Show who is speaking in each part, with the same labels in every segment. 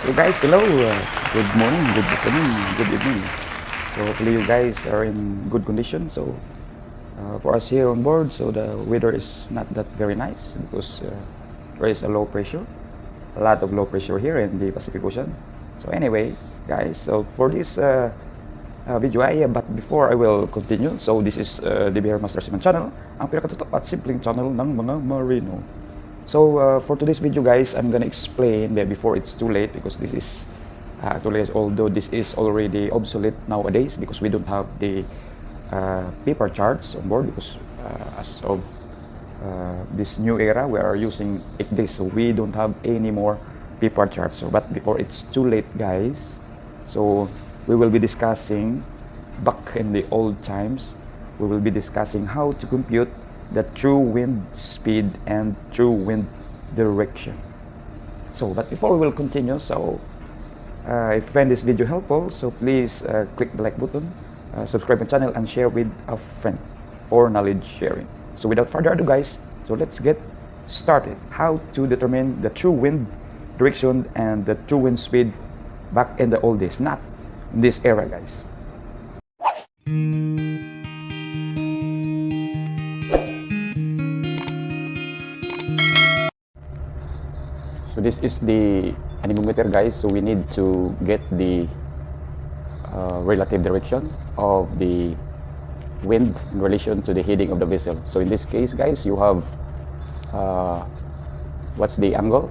Speaker 1: So guys, hello. Good morning, good afternoon, good evening. So hopefully you guys are in good condition. So for us here on board, so the weather is not that very nice because there is a low pressure, a lot of low pressure here in the Pacific Ocean. So anyway, guys, so for this video but before I will continue, so this is the Bear Master Seaman channel, ang pinakatutok at simpleng channel ng mga marino. So for today's video guys, I'm gonna explain before it's too late, because this is although this is already obsolete nowadays because we don't have the paper charts on board, because as of this new era we are using this, so we don't have any more paper charts. So but before it's too late guys, so we will be discussing back in the old times, we will be discussing how to compute the true wind speed and true wind direction. So but before we will continue, so if you find this video helpful, so please click the like button, subscribe my channel, and share with a friend for knowledge sharing. So without further ado guys, so let's get started. How to determine the true wind direction and the true wind speed back in the old days, not in this era guys. So this is the anemometer guys, so we need to get the relative direction of the wind in relation to the heading of the vessel. So in this case guys, you have what's the angle?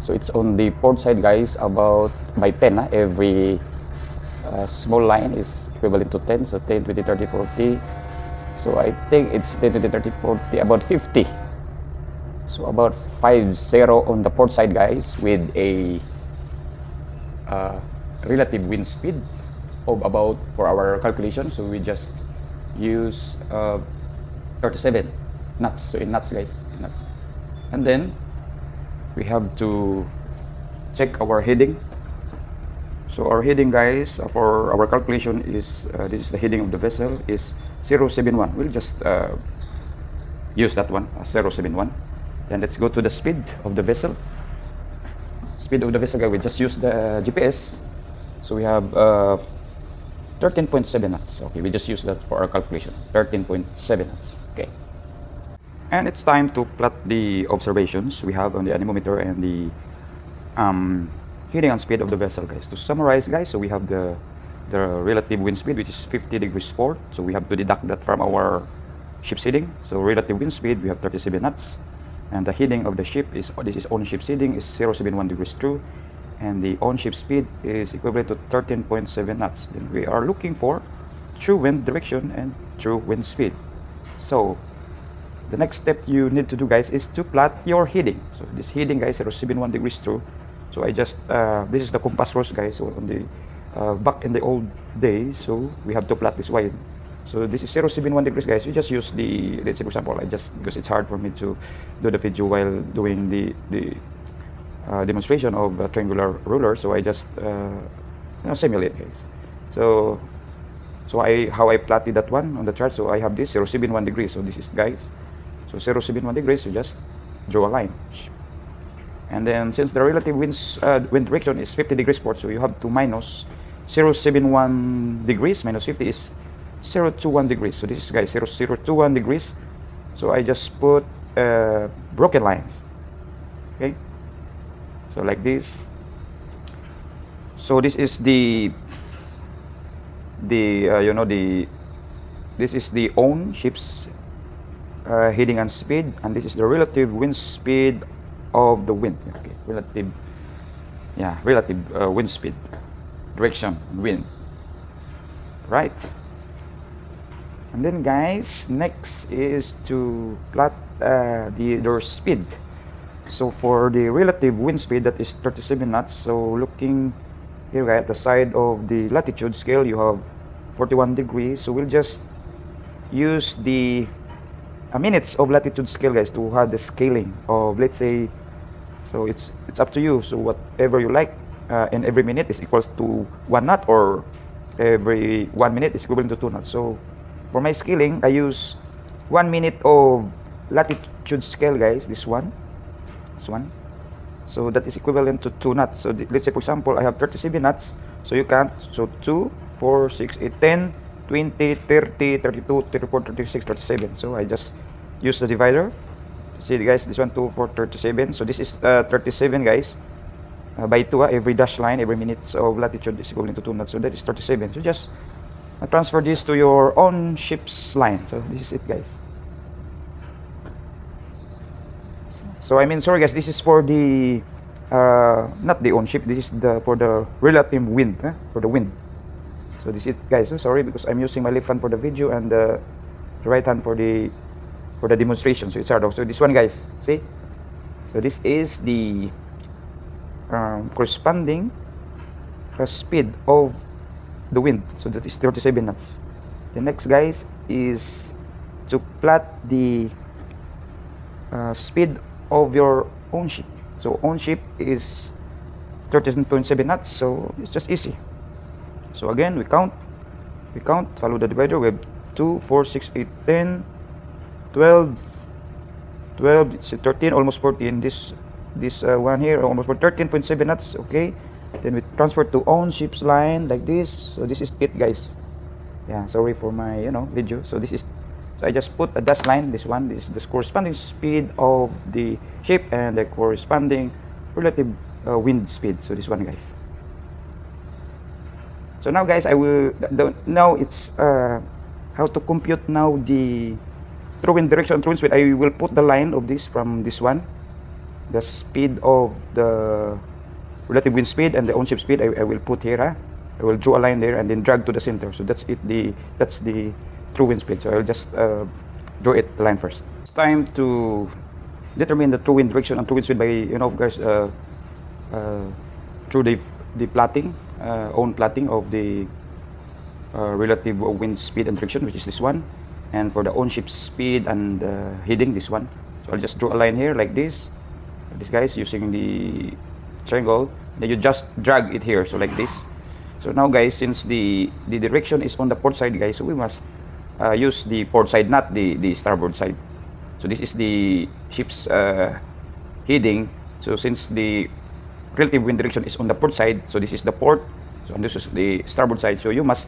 Speaker 1: So it's on the port side guys, about by 10 every small line is equivalent to 10, so 10, 20, 30, 40. So I think it's 10, 20, 30, 40, about 50. So about 50 on the port side guys, with a relative wind speed of about, for our calculation, so we just use 37 knots. So in knots guys, in knots. And then we have to check our heading. So our heading guys, for our calculation is this is the heading of the vessel, is 071. We'll just use that one as 071. Then let's go to the speed of the vessel. Speed of the vessel guys, we just use the GPS. So we have 13.7 knots. Okay, we just use that for our calculation, 13.7 knots. Okay. And it's time to plot the observations we have on the anemometer and the heading and speed of the vessel guys. To summarize guys, so we have the relative wind speed, which is 50 degrees port. So we have to deduct that from our ship's heading. So relative wind speed, we have 37 knots. And the heading of the ship is, this is on ship's heading, is 071 degrees true. And the on ship speed is equivalent to 13.7 knots. Then we are looking for true wind direction and true wind speed. So the next step you need to do guys is to plot your heading. So this heading guys, 071 degrees true. So I just this is the compass rose guys. So on the back in the old days, so we have to plot this way. So this is 071 degrees guys. You just use the, let's say for example, because it's hard for me to do the video while doing the demonstration of a triangular ruler, so I just simulate guys. So how I plotted that one on the chart, so I have this 071 degrees. So this is guys, so 071 degrees, you just draw a line. And then since the relative wind direction is 50 degrees port, so you have to minus 071 degrees minus 50 is 021 degrees. So this is guys 021 degrees. So I just put broken lines. Okay. So like this. So this is the this is the own ship's heading and speed, and this is the relative wind speed of the wind. Okay, relative wind speed, direction, wind, right? And then guys, next is to plot their speed. So for the relative wind speed, that is 37 knots. So looking here guys, at the side of the latitude scale, you have 41 degrees. So we'll just use the minutes of latitude scale guys to have the scaling of, let's say, so it's up to you. So whatever you like, and every minute is equals to 1 knot, or every 1 minute is equivalent to 2 knots. So for my scaling, I use 1 minute of latitude scale guys, this one, So that is equivalent to 2 knots. So let's say for example I have 37 knots, so you count, so 2, 4, 6, 8, 10, 20, 30, 32, 34, 36, 37. So I just use the divider. See guys, this one 2, 4, 37. So this is 37 guys, by 2, every dash line, every minute of latitude is equivalent to 2 knots. So that is 37. So just transfer this to your own ship's line. So this is it guys. So I mean, sorry guys, this is for the not the own ship. This is for the relative wind, for the wind. So this is it guys. So sorry because I'm using my left hand for the video and the right hand for the demonstration. So it's hard. So this one guys, see. So this is the corresponding speed of the wind. So that is 37 knots. The next guys is to plot the speed of your own ship. So own ship is 13.7 knots, so it's just easy. So again we count, follow the divider. We have 2, 4, 6, 8, 10, 12, 13, almost 14. This one here almost 13.7 knots. Okay, then we transfer to own ship's line like this. So this is it guys. Yeah, sorry for my video. So this is, so I just put a dash line, this one. This is the corresponding speed of the ship and the corresponding relative wind speed. So this one guys. So now guys, I will now it's how to compute now the true wind direction, true wind speed. I will put the line of this from this one, the speed of the relative wind speed and the own ship speed. I will put here. I will draw a line there and then drag to the center. So that's it. That's the true wind speed. So I'll just draw the line first. It's time to determine the true wind direction and true wind speed by guys through the plotting, own plotting of the relative wind speed and direction, which is this one, and for the own ship speed and heading, this one. So I'll just draw a line here like this guys, using the triangle. Then you just drag it here, so like this. So now guys, since the direction is on the port side guys, so we must use the port side, not the starboard side. So this is the ship's heading. So since the relative wind direction is on the port side, so this is the port, so and this is the starboard side. So you must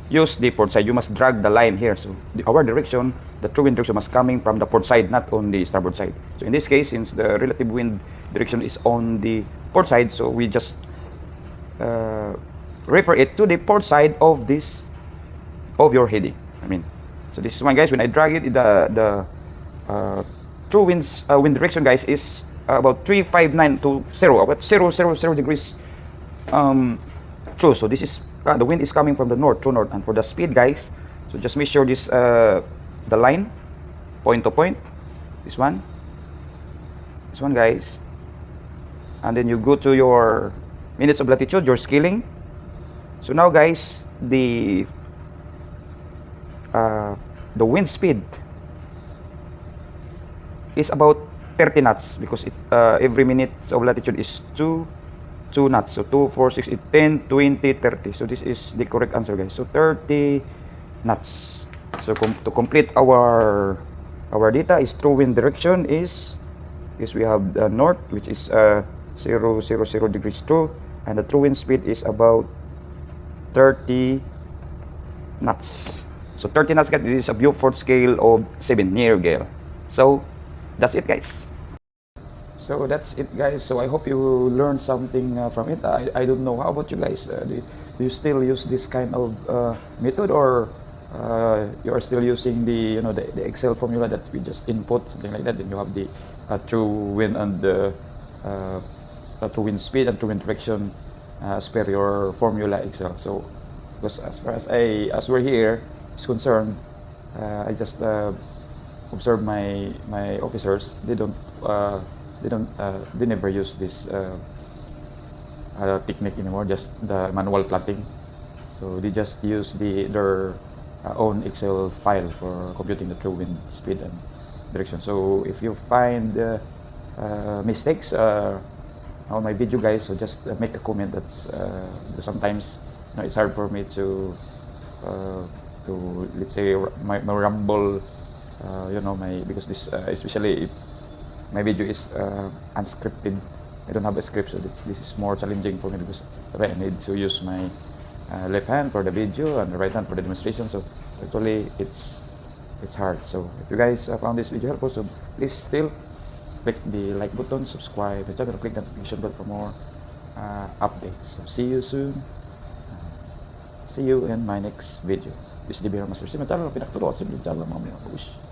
Speaker 1: use the port side. You must drag the line here. So our direction, the true wind direction, must coming from the port side, not on the starboard side. So in this case, since the relative wind direction is on the port side, so we just refer it to the port side of your heading. I mean, so this is one guys. When I drag it, the true wind direction guys is about 359 to 0, about 0 degrees true. So this is the wind is coming from the north, true north. And for the speed guys, so just make sure this the line point to point, this one guys, and then you go to your minutes of latitude, your scaling. So now guys, the wind speed is about 30 knots because it every minute of latitude is 2 knots. So 2, 4, 6, 8, 10, 20, 30. So this is the correct answer guys. So 30 knots. So to complete our data is true wind direction is we have the north, which is 0, 0, 0 degrees true, and the true wind speed is about 30 knots. So 30 knots guys, this is a Beaufort scale of 7 near gale. So that's it guys. So that's it guys. So I hope you learned something from it. I don't know, how about you guys? Do you still use this kind of method, or you are still using the the Excel formula that we just input, something like that? Then you have the true wind and the true wind speed and true wind direction as per your formula Excel. So because as far as we're here is concerned, I just observe my officers. They never use this technique anymore, just the manual plotting. So they just use their own Excel file for computing the true wind speed and direction. So if you find mistakes on my video guys, so just make a comment. That's sometimes it's hard for me to let's say my rumble, because this especially if my video is unscripted, I don't have a script, so this is more challenging for me because I need to use my left hand for the video and the right hand for the demonstration. So actually, it's hard. So if you guys found this video helpful, so please still click the like button, subscribe the channel, click the notification bell for more updates. So see you soon. See you in my next video. This is the Beer Master Seaman channel, pinagturo at simple channel mga mga